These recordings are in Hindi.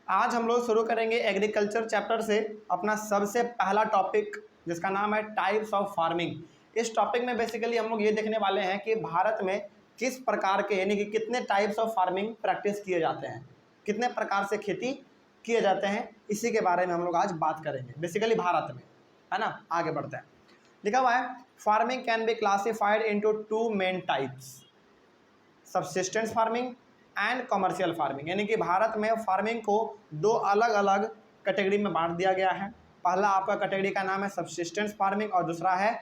आज हम लोग शुरू करेंगे एग्रीकल्चर चैप्टर से अपना सबसे पहला टॉपिक, जिसका नाम है टाइप्स ऑफ फार्मिंग। इस टॉपिक में बेसिकली हम लोग ये देखने वाले हैं कि भारत में किस प्रकार के यानी कि कितने टाइप्स ऑफ फार्मिंग प्रैक्टिस किए जाते हैं, कितने प्रकार से खेती किए जाते हैं, इसी के बारे में हम लोग आज बात करेंगे बेसिकली भारत में, है ना। आगे बढ़ते हैं। लिखा हुआ है farming can be classified into two main types, subsistence farming and commercial farming. यानी कि भारत में फार्मिंग को दो अलग अलग कैटेगरी में बांट दिया गया है। पहला आपका कैटेगरी का नाम है सबसिस्टेंस फार्मिंग और दूसरा है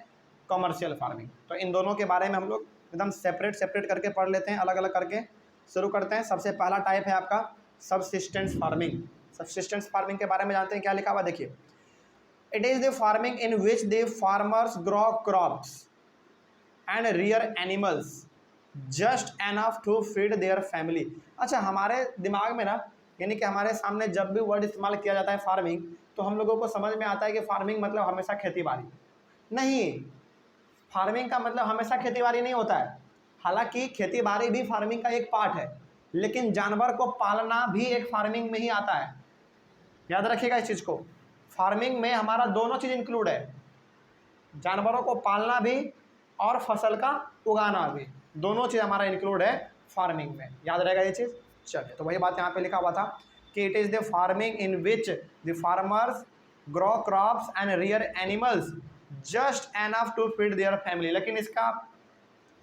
कमर्शियल फार्मिंग। तो इन दोनों के बारे में हम लोग एकदम सेपरेट करके पढ़ लेते हैं, अलग अलग करके शुरू करते हैं। सबसे पहला टाइप है आपका सबसिस्टेंस फार्मिंग। सबसिस्टेंस फार्मिंग के बारे में जानते हैं, क्या लिखा हुआ देखिए। It is the farming in which the farmers grow crops and rear animals just enough to feed their family. अच्छा, हमारे दिमाग में ना, यानी कि हमारे सामने जब भी वर्ड इस्तेमाल किया जाता है फार्मिंग, तो हम लोगों को समझ में आता है कि फार्मिंग मतलब हमेशा खेती बाड़ी। नहीं, फार्मिंग का मतलब हमेशा खेती बाड़ी नहीं होता है। हालांकि खेती बाड़ी भी फार्मिंग का एक पार्ट है, लेकिन जानवर को पालना भी एक फार्मिंग में ही आता है। याद रखिएगा इस चीज़ को। फार्मिंग में हमारा दोनों चीज़ इंक्लूड है, जानवरों को पालना भी और फसल का उगाना भी, दोनों चीज़ हमारा इंक्लूड है फार्मिंग में। याद रहेगा ये चीज़। चलिए, तो वही बात यहाँ पे लिखा हुआ था कि it is the farming in which the farmers grow crops and rear animals just enough to feed their family. लेकिन इसका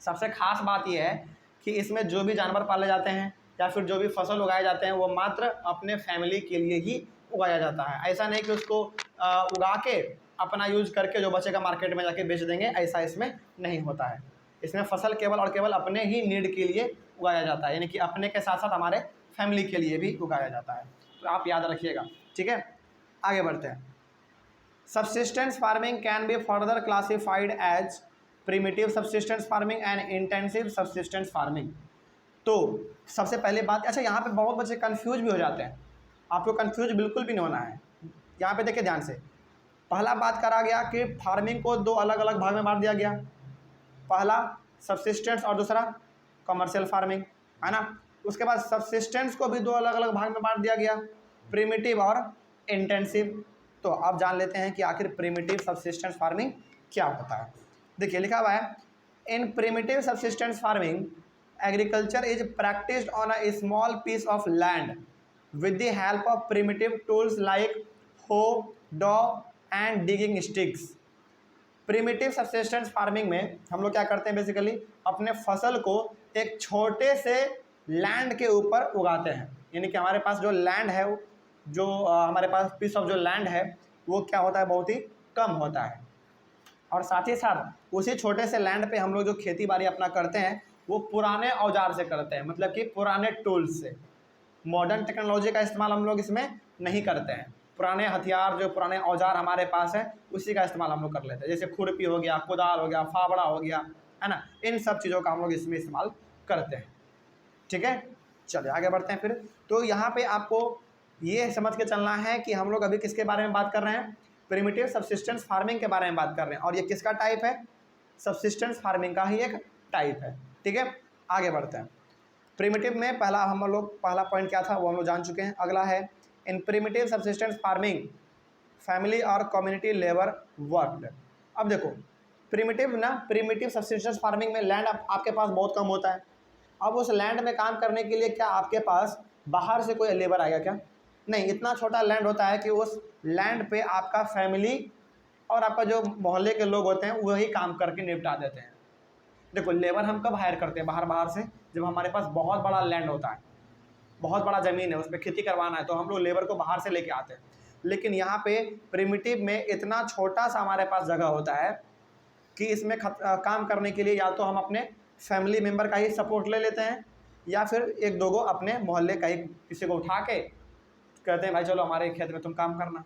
सबसे खास बात यह है कि इसमें जो भी जानवर पाले जाते हैं या फिर जो भी फसल उगाए जाते हैं वो मात्र अपने फैमिली के लिए ही उगाया जाता है। ऐसा नहीं कि उसको उगा के अपना यूज करके जो बचेगा मार्केट में जाके बेच देंगे, ऐसा इसमें नहीं होता है। इसमें फसल केवल और केवल अपने ही नीड के लिए उगाया जाता है, यानी कि अपने के साथ साथ हमारे फैमिली के लिए भी उगाया जाता है। तो आप याद रखिएगा, ठीक है। आगे बढ़ते हैं। Subsistence farming can be further classified as primitive subsistence farming and intensive subsistence farming. तो सबसे पहले बात, अच्छा यहाँ पे बहुत बच्चे कंफ्यूज भी हो जाते हैं। आपको कंफ्यूज बिल्कुल भी नहीं होना है। यहाँ पे देखिए ध्यान से, पहला बात करा गया कि फार्मिंग को दो अलग अलग भाग में बांट दिया गया। पहला सबसिस्टेंस और दूसरा कमर्शियल फार्मिंग, है ना। उसके बाद सबसिस्टेंस को भी दो अलग अलग भाग में बांट दिया गया, प्रिमिटिव और इंटेंसिव। तो अब जान लेते हैं कि आखिर प्रिमिटिव सबसिस्टेंस फार्मिंग क्या होता है। देखिए लिखा हुआ है, in primitive subsistence farming agriculture is practised on a small piece of land with the help of primitive tools like hoe, daw and digging sticks। Primitive subsistence farming में हम लोग क्या करते हैं, बेसिकली अपने फसल को एक छोटे से लैंड के ऊपर उगाते हैं। यानी कि हमारे पास जो लैंड है, जो हमारे पास पीस ऑफ जो लैंड है वो क्या होता है, बहुत ही कम होता है। और साथ ही साथ उसी छोटे से लैंड पे हम लोग जो खेती बाड़ी अपना करते हैं वो पुराने औजार से करते हैं, मतलब कि पुराने टूल्स से। मॉडर्न टेक्नोलॉजी का इस्तेमाल हम लोग इसमें नहीं करते हैं। पुराने हथियार, जो पुराने औजार हमारे पास है, उसी का इस्तेमाल हम लोग कर लेते हैं। जैसे खुरपी हो गया, कुदाल हो गया, फावड़ा हो गया, है ना। इन सब चीज़ों का हम लोग इसमें इस्तेमाल करते हैं, ठीक है। चलिए आगे बढ़ते हैं फिर। तो यहाँ पे आपको ये समझ के चलना है कि हम लोग अभी किसके बारे में बात कर रहे हैं, प्रिमिटिव सबसिस्टेंस फार्मिंग के बारे में बात कर रहे हैं। और ये किसका टाइप है, सबसिस्टेंस फार्मिंग का ही एक टाइप है, ठीक है। आगे बढ़ते हैं। प्रिमिटिव में पहला पॉइंट क्या था वो हम लोग जान चुके हैं। अगला है, in primitive subsistence farming family और कम्युनिटी लेबर वर्कड। अब देखो प्रिमिटिव सबसिस्टेंस फार्मिंग में लैंड आपके पास बहुत कम होता है। अब उस लैंड में काम करने के लिए क्या आपके पास बाहर से कोई लेबर आएगा क्या? नहीं, इतना छोटा लैंड होता है कि उस लैंड पे आपका फैमिली और आपका जो मोहल्ले के लोग होते हैं वही काम करके निपटा देते हैं। देखो, लेबर हम कब हायर करते हैं बाहर से, जब हमारे पास बहुत बड़ा लैंड होता है, बहुत बड़ा ज़मीन है, उस पर खेती करवाना है, तो हम लोग लेबर को बाहर से लेके आते हैं। लेकिन यहाँ पे प्रिमिटिव में इतना छोटा सा हमारे पास जगह होता है कि इसमें काम करने के लिए या तो हम अपने फैमिली मेम्बर का ही सपोर्ट ले लेते हैं, या फिर एक दो गो अपने मोहल्ले का ही किसी को उठा के कहते हैं भाई चलो हमारे खेत में तुम काम करना,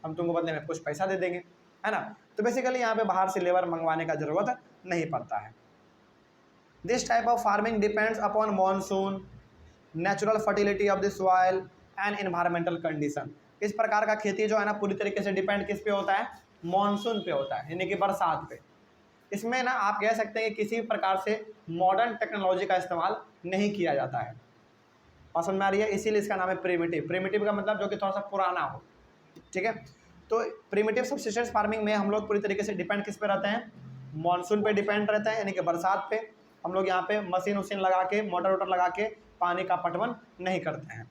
हम तुमको बदले में कुछ पैसा दे देंगे, है ना। तो बेसिकली यहाँ पे बाहर से लेबर मंगवाने का ज़रूरत नहीं पड़ता है। This type of farming depends upon monsoon, natural fertility of the soil and environmental condition। इस प्रकार का खेती जो है ना पूरी तरीके से डिपेंड किस पे होता है, मॉनसून पे होता है, यानी कि बरसात पे। इसमें ना आप कह सकते हैं कि किसी प्रकार से मॉडर्न टेक्नोलॉजी का इस्तेमाल नहीं किया जाता है। बात समझ में आ रही है, इसीलिए इसका नाम है प्रिमिटिव। प्रिमिटिव का मतलब जो कि थोड़ा सा पुराना हो, ठीक है। तो प्रिमिटिव सब्सिस्टेंस फार्मिंग में हम लोग पूरी तरीके से डिपेंड किस पे रहते हैं, मानसून पे डिपेंड रहते हैं, यानी कि बरसात पे। हम लोग यहाँ पे मशीन वशीन लगा के, मोटर वोटर लगा के पानी का पटवन नहीं करते हैं।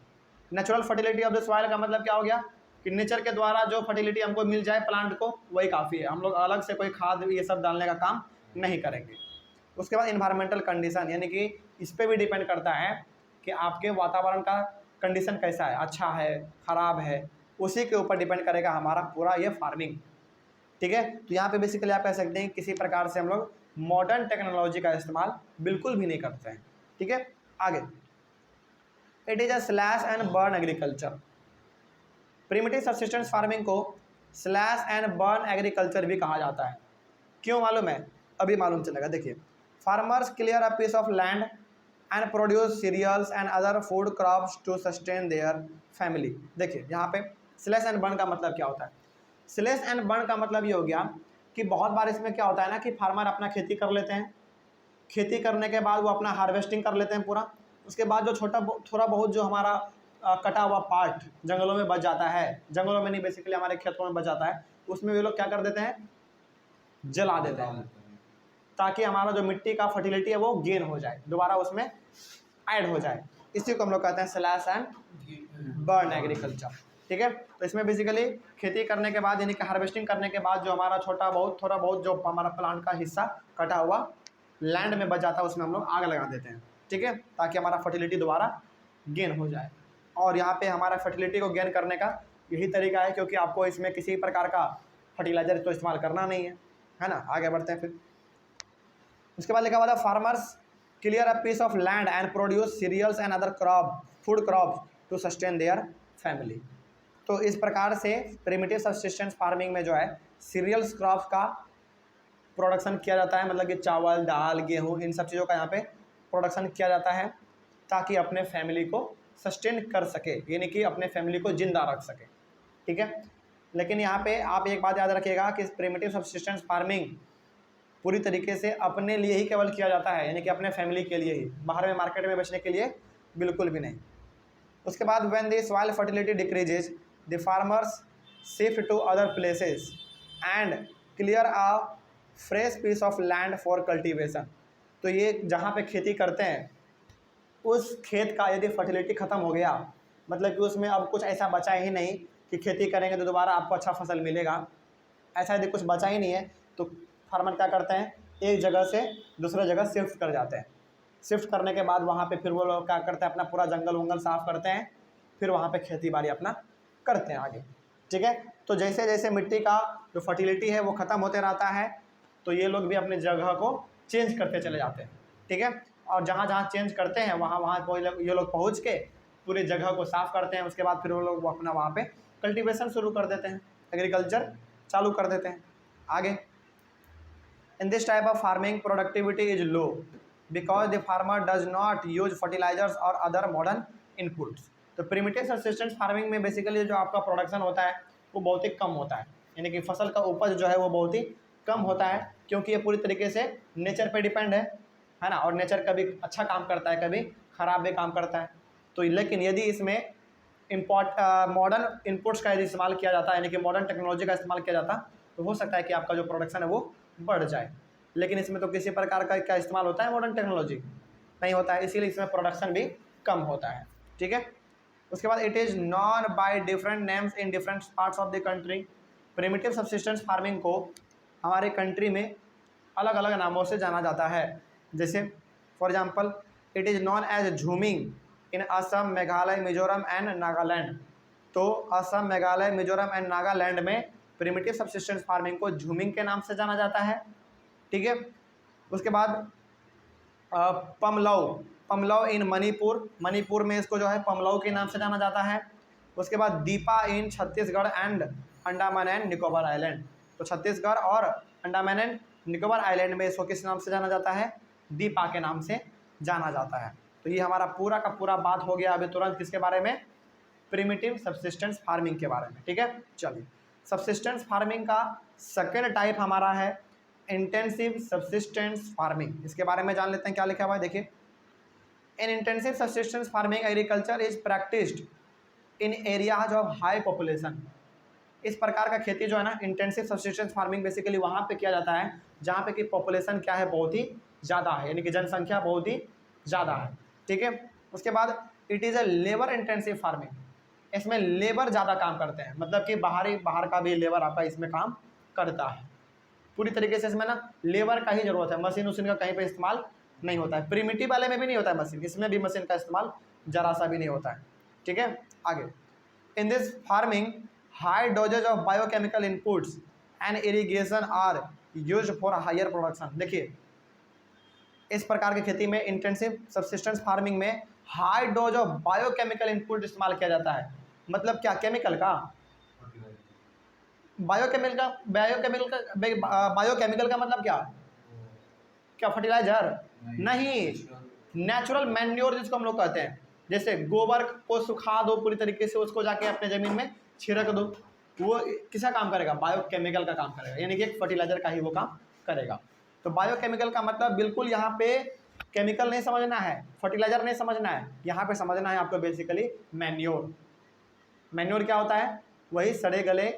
Natural fertility of the soil का मतलब क्या हो गया कि नेचर के द्वारा जो फर्टिलिटी हमको मिल जाए प्लांट को, वही काफ़ी है। हम लोग अलग से कोई खाद ये सब डालने का काम नहीं करेंगे। उसके बाद इन्वायरमेंटल कंडीशन, यानी कि इस पर भी डिपेंड करता है कि आपके वातावरण का कंडीशन कैसा है, अच्छा है, ख़राब है, उसी के ऊपर डिपेंड करेगा हमारा पूरा ये फार्मिंग, ठीक है। तो यहाँ पे बेसिकली आप कह सकते हैं किसी प्रकार से हम लोग मॉडर्न टेक्नोलॉजी का इस्तेमाल बिल्कुल भी नहीं करते हैं, ठीक है। आगे, it is a slash and burn agriculture. Primitive subsistence farming को स्लैश एंड बर्न एग्रीकल्चर भी कहा जाता है। क्यों मालूम है? अभी मालूम चलेगा। देखिए, farmers clear a piece of land and produce cereals and other food crops to sustain their family. देखिए यहाँ पे स्लैश एंड बर्न का मतलब क्या होता है। स्लैश एंड बर्न का मतलब ये हो गया कि बहुत बार इसमें क्या होता है ना कि फार्मर अपना खेती कर लेते हैं, खेती करने के बाद वो अपना हार्वेस्टिंग कर लेते हैं पूरा। उसके बाद जो थोड़ा बहुत जो हमारा कटा हुआ पार्ट जंगलों में बच जाता है, जंगलों में नहीं बेसिकली हमारे खेतों में बच जाता है, उसमें वे लोग क्या कर देते हैं, जला देते हैं, ताकि हमारा जो मिट्टी का फर्टिलिटी है वो गेन हो जाए, दोबारा उसमें ऐड हो जाए। इसी को हम लोग कहते हैं स्लैश एंड बर्न एग्रीकल्चर, ठीक है। तो इसमें बेसिकली खेती करने के बाद, यानी कि हार्वेस्टिंग करने के बाद जो हमारा थोड़ा बहुत जो हमारा प्लांट का हिस्सा कटा हुआ लैंड में बच जाता है, उसमें हम लोग आग लगा देते हैं, ठीक है, ताकि हमारा फर्टिलिटी दोबारा गेन हो जाए। और यहाँ पे हमारा फर्टिलिटी को गेन करने का यही तरीका है, क्योंकि आपको इसमें किसी प्रकार का फर्टिलाइजर तो इस्तेमाल करना नहीं है ना। आगे बढ़ते हैं फिर। उसके बाद लिखा हुआ था farmers clear a piece of land and produce cereals and other food crops to sustain their family. तो इस प्रकार से प्रिमिटिव सब्सिस्टेंस फार्मिंग में जो है सीरियल्स क्रॉप्स का प्रोडक्शन किया जाता है, मतलब कि चावल, दाल, गेहूँ, इन सब चीज़ों का यहाँ पे प्रोडक्शन किया जाता है, ताकि अपने फैमिली को सस्टेन कर सके, यानी कि अपने फैमिली को जिंदा रख सके, ठीक है। लेकिन यहाँ पे आप एक बात याद रखिएगा कि प्रिमिटिव सब्सिस्टेंस फार्मिंग पूरी तरीके से अपने लिए ही केवल किया जाता है, यानी कि अपने फैमिली के लिए ही, बाहर में मार्केट में बेचने के लिए बिल्कुल भी नहीं। उसके बाद when the soil fertility decreases the farmers shift to other places and clear a fresh piece of land for cultivation. तो ये जहाँ पे खेती करते हैं उस खेत का यदि फर्टिलिटी ख़त्म हो गया, मतलब कि उसमें अब कुछ ऐसा बचा ही नहीं कि खेती करेंगे तो दोबारा आपको अच्छा फसल मिलेगा, ऐसा यदि कुछ बचा ही नहीं है, तो फार्मर क्या करते हैं, एक जगह से दूसरे जगह शिफ्ट कर जाते हैं। शिफ्ट करने के बाद वहाँ पे फिर वो लोग क्या करते हैं, अपना पूरा जंगल वंगल साफ़ करते हैं, फिर वहाँ पे खेती बाड़ी अपना करते हैं आगे, ठीक है। तो जैसे जैसे मिट्टी का जो फर्टिलिटी है वो ख़त्म होते रहता है, तो ये लोग भी अपनी जगह को चेंज करते चले जाते हैं, ठीक है। और जहाँ जहाँ चेंज करते हैं वहाँ ये लोग पहुँच के पूरी जगह को साफ़ करते हैं। उसके बाद फिर वो लोग अपना वहाँ पे कल्टीवेशन शुरू कर देते हैं, एग्रीकल्चर चालू कर देते हैं। आगे, in this type of farming productivity is low because the farmer does not use fertilisers और अदर मॉडर्न इनपुट्स। तो प्रिमिटिव सब्सिस्टेंस फार्मिंग में बेसिकली जो आपका प्रोडक्शन होता है वो बहुत ही कम होता है, यानी कि फसल का उपज जो है वो बहुत ही कम होता है, क्योंकि ये पूरी तरीके से नेचर पे डिपेंड है ना। और नेचर कभी अच्छा काम करता है, कभी ख़राब भी काम करता है। तो लेकिन यदि इसमें मॉडर्न इनपुट्स का यदि इस्तेमाल किया जाता है, यानी कि मॉडर्न टेक्नोलॉजी का इस्तेमाल किया जाता, तो हो सकता है कि आपका जो प्रोडक्शन है वो बढ़ जाए। लेकिन इसमें तो किसी प्रकार का क्या इस्तेमाल होता है, मॉडर्न टेक्नोलॉजी नहीं होता है, इसीलिए इसमें प्रोडक्शन भी कम होता है, ठीक है। उसके बाद it is known by different names in different parts of the country. Primitive subsistence farming को हमारे कंट्री में अलग अलग नामों से जाना जाता है। जैसे for example it is known as jhuming in Assam, Meghalaya, Mizoram and Nagaland. तो असम, मेघालय, मिजोरम एंड नागालैंड में प्रिमिटिव सब्सिस्टेंस फार्मिंग को झूमिंग के नाम से जाना जाता है, ठीक है। उसके बाद पमलव इन मणिपुर में इसको जो है पमलव के नाम से जाना जाता है। उसके बाद Deepa in Chhattisgarh and Andaman and Nicobar island. तो छत्तीसगढ़ और अंडमान एंड निकोबार आइलैंड में इसको किस नाम से जाना जाता है, दीपा के नाम से जाना जाता है। तो ये हमारा पूरा का पूरा बात हो गया अभी तुरंत किसके बारे में, प्रिमिटिव सब्सिस्टेंस फार्मिंग के बारे में, ठीक है। चलिए, सब्सिस्टेंस फार्मिंग का सेकेंड टाइप हमारा है इंटेंसिव सब्सिस्टेंस फार्मिंग। इसके बारे में जान लेते हैं क्या लिखा हुआ है। देखिए, in intensive subsistence farming agriculture is practised in areas of high population. इस प्रकार का खेती जो है ना, इंटेंसिव सब्सिस्टेंस फार्मिंग बेसिकली वहाँ पे किया जाता है जहाँ पे कि पॉपुलेशन क्या है, बहुत ही ज़्यादा है, यानी कि जनसंख्या बहुत ही ज़्यादा है। ठीक है, उसके बाद it is a labour intensive farming, इसमें लेबर ज़्यादा काम करते हैं, मतलब कि बाहर का भी लेबर आपका इसमें काम करता है। पूरी तरीके से इसमें ना लेबर का ही जरूरत है, मशीन उशीन का कहीं पे इस्तेमाल नहीं होता है। प्रिमिटिव वाले में भी नहीं होता है मशीन, इसमें भी मशीन का इस्तेमाल जरा सा भी नहीं होता है। ठीक है, आगे in this farming high doses of biochemical inputs and irrigation are used for higher production. देखिए, इस प्रकार की खेती में इंटेंसिव सब्सिस्टेंस फार्मिंग में high dose of biochemical input इस्तेमाल किया जाता है। मतलब क्या, केमिकल का, बायोकेमिकल का मतलब क्या, क्या फर्टिलाइजर नहीं, नेचुरल मैन्योर जिसको हम लोग कहते हैं। जैसे गोबर को सुखा दो पूरी तरीके से, उसको जाके अपने ज़मीन में छिड़क दो, वो किसका काम करेगा, बायोकेमिकल का काम करेगा, यानी कि एक फर्टिलाइजर का ही वो काम करेगा। तो बायोकेमिकल का मतलब बिल्कुल यहाँ पे केमिकल नहीं समझना है, फर्टिलाइजर नहीं समझना है, यहाँ पे समझना है आपको बेसिकली मैन्योर। मैन्योर क्या होता है, वही सड़े गले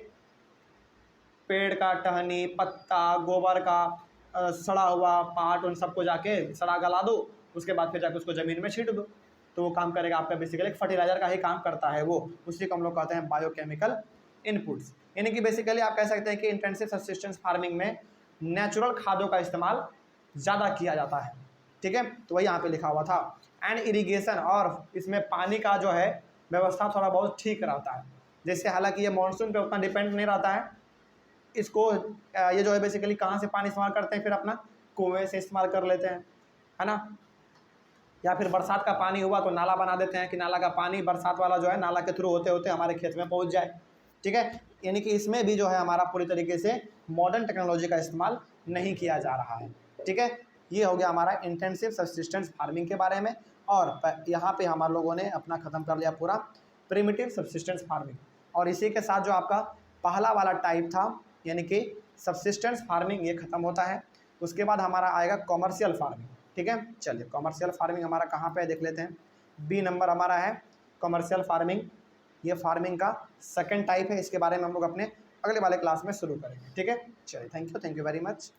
पेड़ का टहनी, पत्ता, गोबर का सड़ा हुआ पार्ट, उन सबको जाके सड़ा गला दो, उसके बाद फिर जाके उसको ज़मीन में छींट दो, तो वो काम करेगा आपका बेसिकली एक फर्टिलाइजर का ही काम करता है वो, उसी को हम लोग कहते हैं बायोकेमिकल इनपुट्स। यानी कि बेसिकली आप कह सकते हैं कि इंटेंसिव सब्सिस्टेंस फार्मिंग में नेचुरल खादों का इस्तेमाल ज़्यादा किया जाता है। ठीक है, तो वही यहाँ पे लिखा हुआ था। एंड इरिगेशन, और इसमें पानी का जो है व्यवस्था थोड़ा बहुत ठीक रहता है। जैसे हालांकि ये मानसून पे उतना डिपेंड नहीं रहता है, इसको ये जो है बेसिकली कहाँ से पानी इस्तेमाल करते हैं, फिर अपना कुएं से इस्तेमाल कर लेते हैं, है ना, या फिर बरसात का पानी हुआ तो नाला बना देते हैं कि नाला का पानी बरसात वाला जो है नाला के थ्रू होते होते हमारे खेत में पहुंच जाए। ठीक है, यानी कि इसमें भी जो है हमारा पूरी तरीके से मॉडर्न टेक्नोलॉजी का इस्तेमाल नहीं किया जा रहा है। ठीक है, ये हो गया हमारा इंटेंसिव सब्सिस्टेंस फार्मिंग के बारे में। और यहाँ पे हमारे लोगों ने अपना ख़त्म कर लिया पूरा प्रिमिटिव सब्सिस्टेंस फार्मिंग। और इसी के साथ जो आपका पहला वाला टाइप था यानी कि सब्सिस्टेंस फार्मिंग, ये ख़त्म होता है। उसके बाद हमारा आएगा कॉमर्शियल फार्मिंग। ठीक है, चलिए कॉमर्शियल फार्मिंग हमारा कहाँ पे है देख लेते हैं। बी नंबर हमारा है कॉमर्शियल फार्मिंग, ये फार्मिंग का सेकंड टाइप है। इसके बारे में हम लोग अपने अगले वाले क्लास में शुरू करेंगे। ठीक है, चलिए थैंक यू वेरी मच।